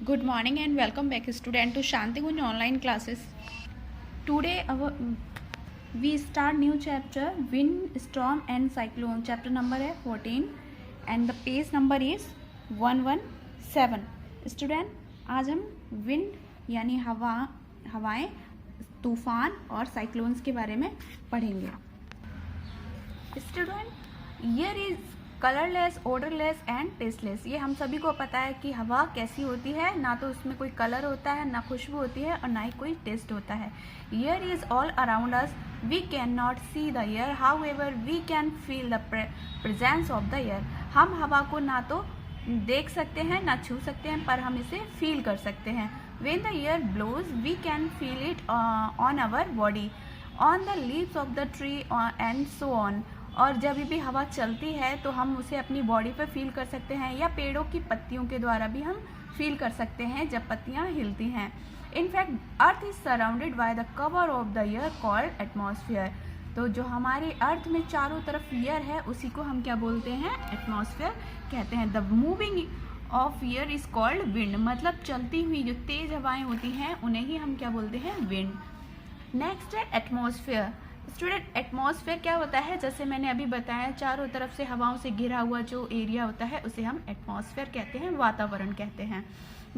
Good morning and welcome back student to Shanti Kunj online classes. Today we start new chapter wind, storm and cyclone. Chapter number है 14 and the page number is 117. Student आज हम wind यानी हवाएं, तूफान और cyclones के बारे में पढ़ेंगे. Student year is colourless, odourless and tasteless. ये हम सभी को पता है कि हवा कैसी होती है, ना तो उसमें कोई कलर होता है, ना खुशबू होती है और ना ही कोई टेस्ट होता है. Air is all around us, we can not see the air, however we can feel the presence of the air. हम हवा को ना तो देख सकते हैं ना छू सकते हैं, पर हम इसे फील कर सकते हैं. When the air blows we can feel it on our body, on the leaves of the tree and so on. और जब भी हवा चलती है तो हम उसे अपनी बॉडी पे फील कर सकते हैं, या पेड़ों की पत्तियों के द्वारा भी हम फील कर सकते हैं जब पत्तियां हिलती हैं. In fact earth is surrounded by the cover of the air called atmosphere. तो जो हमारे अर्थ में चारों तरफ एयर है उसी को हम क्या बोलते हैं, एटमॉस्फेयर कहते हैं. The moving of air is called wind. मतलब चलती हुई जो तेज हवाएं होती हैं उन्हें ही हम क्या बोलते हैं, विंड. नेक्स्ट है एटमॉस्फेयर. स्टूडेंट एटमॉस्फेयर क्या होता है, जैसे मैंने अभी बताया चारों तरफ से हवाओं से घिरा हुआ जो एरिया होता है उसे हम एटमॉस्फेयर कहते हैं, वातावरण कहते हैं.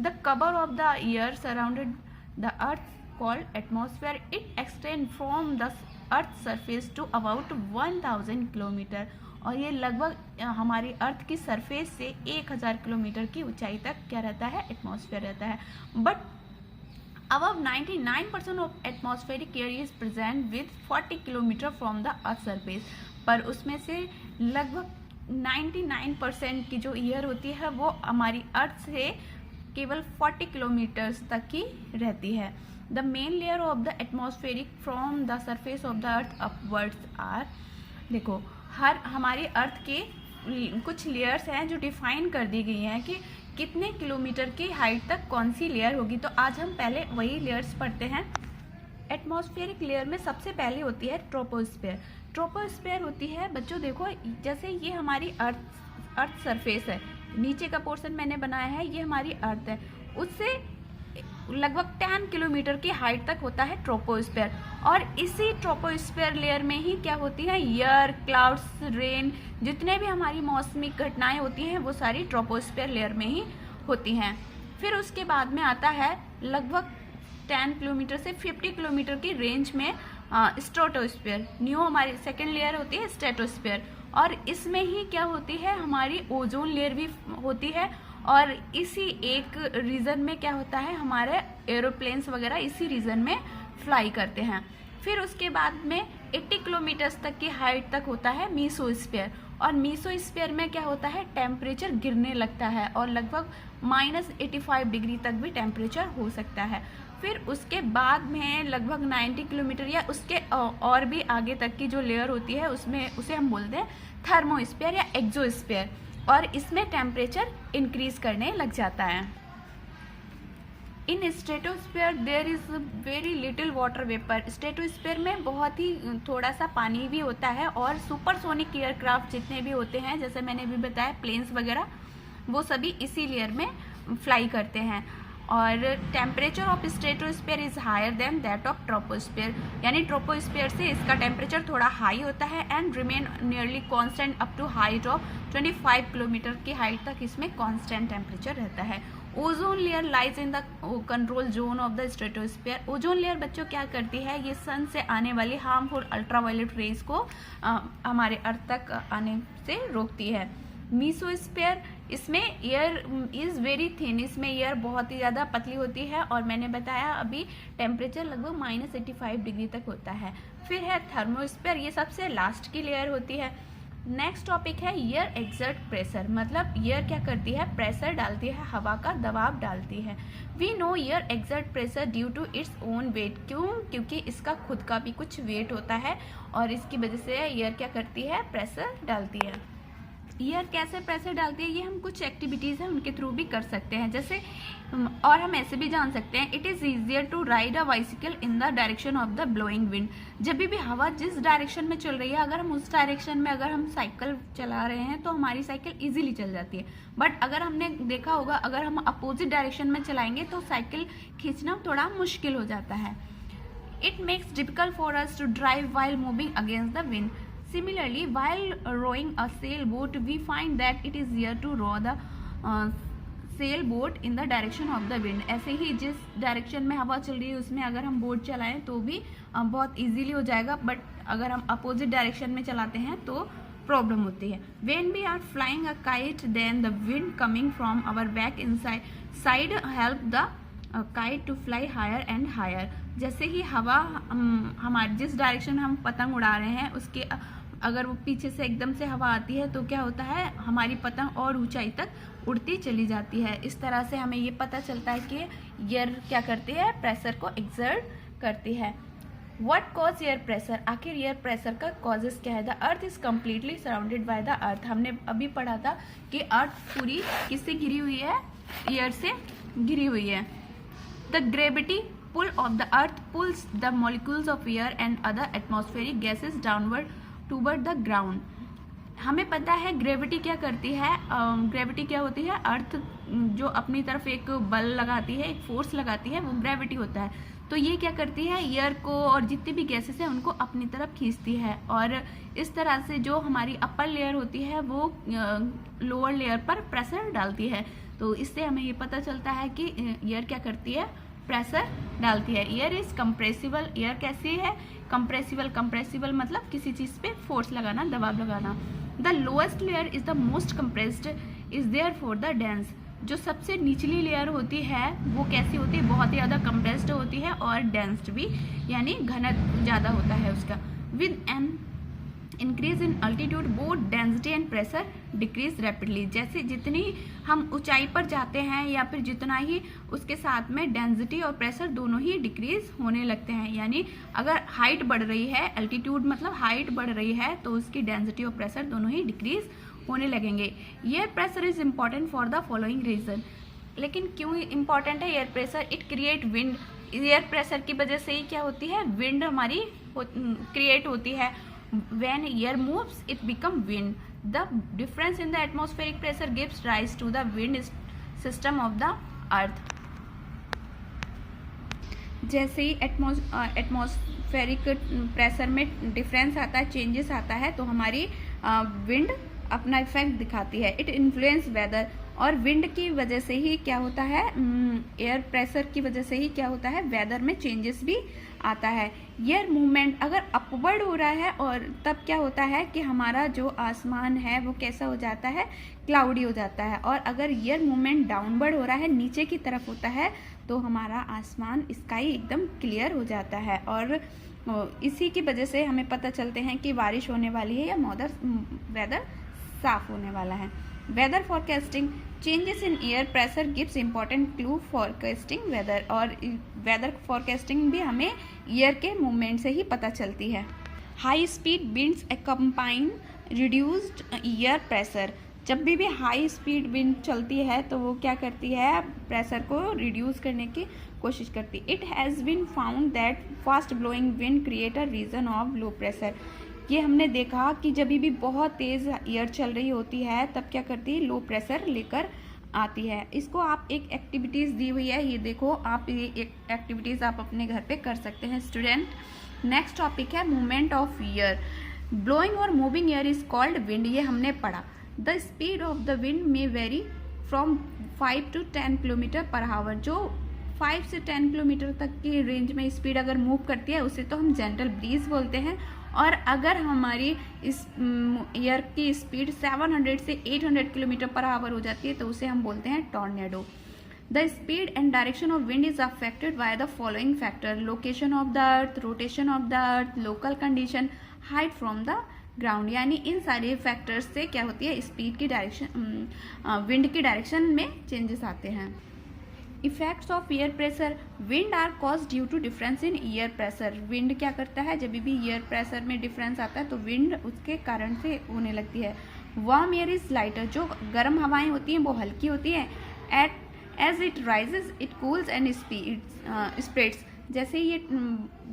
The cover of the air surrounded the earth called atmosphere. It extend from the earth surface to about 1000 kilometre. और ये लगभग हमारी अर्थ की सरफेस से 1000 किलोमीटर की ऊंचाई तक क्या रहता है, एटमॉस्फेयर रहता है. But above 99% of atmospheric air is present with 40 km from the earth surface. पर उसमें से लगभग 99% की जो एयर होती है वो हमारी अर्थ से केवल 40 किलोमीटर्स तक की रहती है. The main layer of the atmospheric from the surface of the earth upwards are. देखो हमारी अर्थ के कुछ लेयर्स हैं जो डिफाइन कर दी गई हैं कि कितने किलोमीटर की हाइट तक कौन सी लेयर होगी. तो आज हम पहले वही लेयर्स पढ़ते हैं. एटमॉस्फेरिक लेयर में सबसे पहले होती है ट्रोपोस्फेयर. ट्रोपोस्फेयर होती है बच्चों, देखो जैसे ये हमारी अर्थ सरफेस है, नीचे का पोर्शन मैंने बनाया है, ये हमारी अर्थ है, उससे लगभग 10 किलोमीटर की हाइट तक होता है ट्रोपोस्फेयर. और इसी ट्रोपोस्फेयर लेयर में ही क्या होती है, एयर, क्लाउड्स, रेन, जितने भी हमारी मौसमी घटनाएं होती हैं वो सारी ट्रोपोस्फेयर लेयर में ही होती हैं. फिर उसके बाद में आता है लगभग 10 किलोमीटर से 50 किलोमीटर की रेंज में स्ट्रेटोस्फेयर. न्यू हमारी सेकेंड लेयर होती है स्ट्रेटोस्फेयर. और इसमें ही क्या होती है, हमारी ओजोन लेयर भी होती है. और इसी एक रीजन में क्या होता है, हमारे एरोप्लेन्स वगैरह इसी रीजन में फ्लाई करते हैं. फिर उसके बाद में 80 किलोमीटर्स तक की हाइट तक होता है मीसोस्फीयर. और मीसोस्फीयर में क्या होता है, टेम्परेचर गिरने लगता है और लगभग -85 डिग्री तक भी टेम्परेचर हो सकता है. फिर उसके बाद में लगभग 90 किलोमीटर या उसके और भी आगे तक की जो लेयर होती है उसमें उसे हम बोलते हैं थर्मोस्फीयर या एक्सोस्फीयर. और इसमें टेम्परेचर इंक्रीज करने लग जाता है. In stratosphere there is very little water vapour. Stratosphere में बहुत ही थोड़ा सा पानी भी होता है. और सुपरसोनिक एयरक्राफ्ट जितने भी होते हैं, जैसे मैंने भी बताया प्लेन्स वगैरह, वो सभी इसी लेयर में फ्लाई करते हैं. और temperature of stratosphere is higher than that of troposphere. यानी ट्रोपोस्फीयर से इसका टेम्परेचर थोड़ा हाई होता है and remain nearly constant up to height of 25 kilometre की हाइट तक इसमें कांस्टेंट टेम्परेचर रहता है. Ozone layer lies in the control zone of the stratosphere. Ozone layer बच्चों क्या करती है, ये सन से आने वाली हार्मफुल अल्ट्रावायलेट रेज को हमारे अर्थ तक आने से रोकती है. मीसोस्फीयर, इसमें एयर इज़ वेरी थिन. इसमें एयर बहुत ही ज़्यादा पतली होती है और मैंने बताया अभी टेम्परेचर लगभग -85 डिग्री तक होता है. फिर है थर्मोस्फीयर, ये सबसे लास्ट की लेयर होती है. नेक्स्ट टॉपिक है एयर एक्सर्ट प्रेशर. मतलब एयर क्या करती है, प्रेशर डालती है, हवा का दबाव डालती है. We know air exert pressure due to its own weight. क्योंकि इसका खुद का भी कुछ वेट होता है और इसकी वजह से एयर क्या करती है, प्रेशर डालती है. ईयर कैसे प्रेशर डालती है, ये हम कुछ एक्टिविटीज़ हैं उनके थ्रू भी कर सकते हैं। जैसे और हम ऐसे भी जान सकते हैं, it is easier to ride a bicycle in the direction of the blowing wind. जब भी हवा जिस डायरेक्शन में चल रही है, अगर हम उस डायरेक्शन में अगर हम साइकिल चला रहे हैं तो हमारी साइकिल इजीली चल जाती है। बट अगर हमने देखा होगा, अगर हम अपोजिट डायरेक्शन में चलाएंगे तो साइकिल खींचना थोड़ा मुश्किल हो जाता है। It makes difficult for us to drive while moving against the wind. Similarly, while rowing a sailboat, we find that it is easier to row the sailboat in the direction of the wind. ऐसे ही जिस direction में हवा चल रही है उसमें अगर हम बोट चलाएं तो भी बहुत इजीली हो जाएगा, बट अगर हम अपोजिट डायरेक्शन में चलाते हैं तो प्रॉब्लम होती है। When we are flying a kite, then the wind coming from our back side help the kite to fly higher and higher. जैसे ही हवा हमारे जिस डायरेक्शन में हम पतंग उड़ा रहे हैं उसके अगर वो पीछे से एकदम से हवा आती है तो क्या होता है, हमारी पतंग और ऊंचाई तक उड़ती चली जाती है। इस तरह से हमें ये पता चलता है कि एयर क्या करती है, प्रेशर को एक्सर्ट करती है। व्हाट कॉज एयर प्रेशर, आखिर एयर प्रेशर का कॉजेस क्या है। The earth is completely surrounded by the earth. हमने अभी पढ़ा था कि अर्थ पूरी किससे घिरी हुई है, एयर से घिरी हुई है। The gravity pull of the earth pulls the molecules of air and other atmospheric gases downward toward the ground. हमें पता है ग्रेविटी क्या करती है। ग्रेविटी क्या होती है, अर्थ जो अपनी तरफ एक बल लगाती है, एक फोर्स लगाती है, वो ग्रेविटी होता है। तो ये क्या करती है, एयर को और जितनी भी गैसेस हैं उनको अपनी तरफ खींचती है, और इस तरह से जो हमारी अपर लेयर होती है वो लोअर लेयर पर प्रेशर डालती है। तो इससे हमें ये पता चलता है कि एयर क्या करती है, प्रेशर डालती है। Air is compressible. एयर कैसी है, कंप्रेसिबल। कंप्रेसिबल मतलब किसी चीज़ पे फोर्स लगाना, दबाव लगाना। The lowest layer is the most compressed is there for the dense. जो सबसे निचली लेयर होती है वो कैसी होती है, बहुत ही ज़्यादा कंप्रेस्ड होती है और डेंस्ड भी, यानी घनत्व ज़्यादा होता है उसका। With an increase in altitude both density and pressure decrease rapidly. जैसे जितनी हम ऊंचाई पर जाते हैं या फिर जितना ही उसके साथ में डेंसिटी और प्रेशर दोनों ही डिक्रीज होने लगते हैं। यानी अगर हाइट बढ़ रही है, अल्टीट्यूड मतलब हाइट बढ़ रही है, तो उसकी डेंसिटी और प्रेशर दोनों ही डिक्रीज होने लगेंगे। Air pressure is important for the following reason. लेकिन क्यों इम्पॉर्टेंट है air pressure? It create wind. Air pressure की वजह से ही क्या होती है, विंड हमारी क्रिएट होती है। When air moves, it become wind. The difference in the atmospheric pressure gives rise to the wind system of the earth. जैसे ही एटमॉस्फेरिक प्रेशर में डिफरेंस आता है, चेंजेस आता है, तो हमारी विंड अपना इफेक्ट दिखाती है। It influence weather. और विंड की वजह से ही क्या होता है, एयर प्रेशर की वजह से ही क्या होता है, वेदर में चेंजेस भी आता है। एयर मूवमेंट अगर अपवर्ड हो रहा है और तब क्या होता है कि हमारा जो आसमान है वो कैसा हो जाता है, क्लाउडी हो जाता है। और अगर एयर मूवमेंट डाउनवर्ड हो रहा है, नीचे की तरफ होता है, तो हमारा आसमान स्काई एकदम क्लियर हो जाता है। और इसी की वजह से हमें पता चलते हैं कि बारिश होने वाली है या वेदर साफ होने वाला है। Weather forecasting, changes in air pressure gives important clue forecasting weather. और वेदर फॉरकास्टिंग भी हमें एयर के मूवमेंट से ही पता चलती है। High speed winds accompany reduced air pressure. जब भी हाई स्पीड विंड चलती है तो वो क्या करती है, प्रेशर को रिड्यूस करने की कोशिश करती है। It has been found that fast blowing wind create a region of low pressure. ये हमने देखा कि जब भी बहुत तेज़ एयर चल रही होती है तब क्या करती है, लो प्रेशर लेकर आती है। इसको आप एक एक्टिविटीज़ दी हुई है, ये देखो आप, ये एक एक्टिविटीज़ आप अपने घर पे कर सकते हैं स्टूडेंट। नेक्स्ट टॉपिक है मूवमेंट ऑफ एयर। ब्लोइंग और moving air is called wind. ये हमने पढ़ा। The speed of the wind में vary from 5 to 10 kilometre per hour. जो 5 से 10 किलोमीटर तक की रेंज में स्पीड अगर मूव करती है उसे तो हम जेंटल ब्रीज बोलते हैं। और अगर हमारी इस एयर की स्पीड 700 से 800 किलोमीटर पर आवर हो जाती है तो उसे हम बोलते हैं tornado. The speed and direction of wind is affected by the following factor: location of the earth, rotation of the earth, local condition, height from the ground. यानी इन सारे फैक्टर्स से क्या होती है, स्पीड की डायरेक्शन, विंड की direction में changes आते हैं। Effects of air pressure, wind are cause due to difference in air pressure. Wind क्या करता है, जब भी एयर प्रेशर में डिफरेंस आता है तो विंड उसके कारण से होने लगती है। वार्म एयर इज लाइटर, जो गर्म हवाएं होती हैं वो हल्की होती हैं। As it rises it cools and spreads, जैसे ये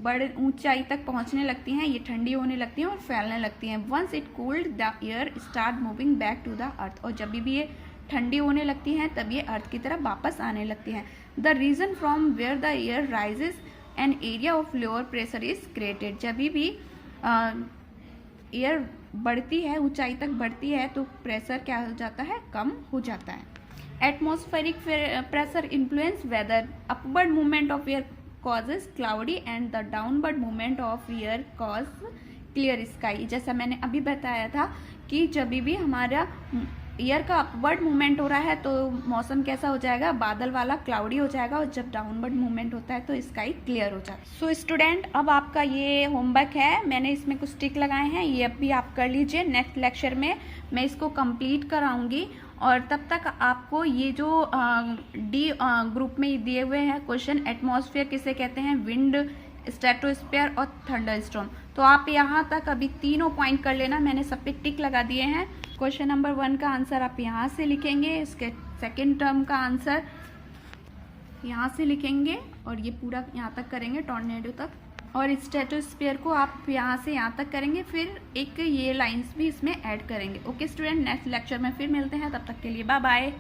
बड़े ऊंचाई तक पहुंचने लगती हैं ये ठंडी होने लगती हैं और फैलने लगती हैं। Once it cooled the air start moving back to the earth, और जब भी ये ठंडी होने लगती हैं तब ये अर्थ की तरफ वापस आने लगती हैं। The region from where the air rises an area of lower pressure is created, जब भी एयर बढ़ती है, ऊंचाई तक बढ़ती है तो प्रेशर क्या हो जाता है, कम हो जाता है। Atmospheric pressure influence weather, upward movement of air causes cloudy and the downward movement of air cause clear sky, जैसा मैंने अभी बताया था कि जब भी हमारा एयर का अपवर्ड मूवमेंट हो रहा है तो मौसम कैसा हो जाएगा, बादल वाला, क्लाउडी हो जाएगा, और जब डाउनवर्ड मूवमेंट होता है तो स्काई क्लियर हो जाता है। सो स्टूडेंट, अब आपका ये होमवर्क है, मैंने इसमें कुछ टिक लगाए हैं, ये अब भी आप कर लीजिए। नेक्स्ट लेक्चर में मैं इसको कंप्लीट कराऊंगी, और तब तक आपको ये जो डी ग्रुप में दिए हुए हैं क्वेश्चन, एटमॉस्फेयर किसे कहते हैं, विंड, स्ट्रेटोस्फेयर और थंडरस्टॉर्म, तो आप यहाँ तक अभी तीनों पॉइंट कर लेना, मैंने सब पे टिक लगा दिए हैं। क्वेश्चन नंबर 1 का आंसर आप यहाँ से लिखेंगे, इसके सेकेंड टर्म का आंसर यहाँ से लिखेंगे, और ये पूरा यहाँ तक करेंगे टॉर्नेडो तक, और स्ट्रेटोस्फेयर को आप यहाँ से यहाँ तक करेंगे, फिर एक ये लाइंस भी इसमें ऐड करेंगे। ओके स्टूडेंट, नेक्स्ट लेक्चर में फिर मिलते हैं, तब तक के लिए बाय बाय।